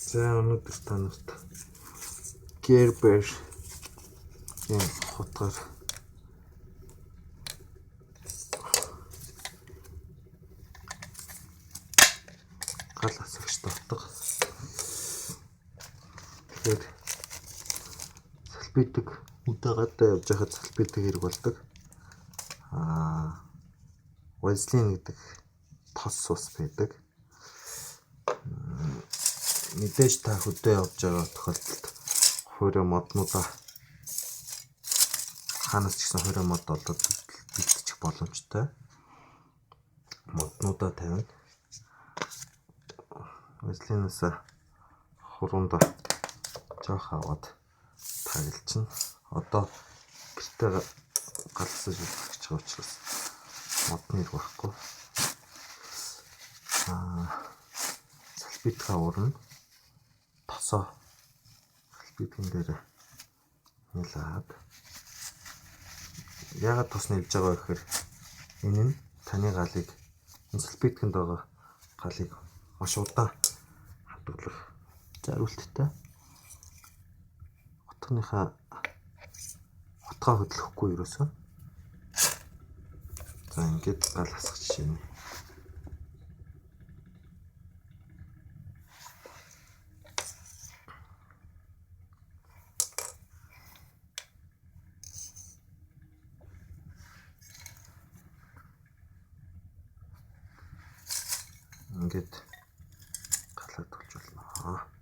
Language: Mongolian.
За өнөөдөр та нарт Gerber юм хотгоор гал асагч дотог. Тэгэхээр салбидаг удагатай явж байхад салбидаг хэрэг болдог. Вазлин гэдэг тос ус байдаг. Мэдээж та хөдөө явж байгаа тохиолдолд хуурай моднуудаа ханаас ч гэсэн хуурай мод олоод бэлтчих боломжтой. Моднуудаа тавина. Вазлинаас хуруунд жоох аваад таглалчихна. Одоо гэртээ галсаж үзэж байгаа учраас модны хэрэг байхгүй. Салбитгаа уурна. Тосоо салбитгэн дээр нэлээд ягаад тос нэлж байгаа вэ гэхээр энэ нь таны галыг салбитгэнд байгаа галыг маш удаан хадгалах зориулттай. Утганыхаа хөдлөхгүй ерөөсөө. За ингээд гал хасах жишээ нь. Ингээд галаад болж болно.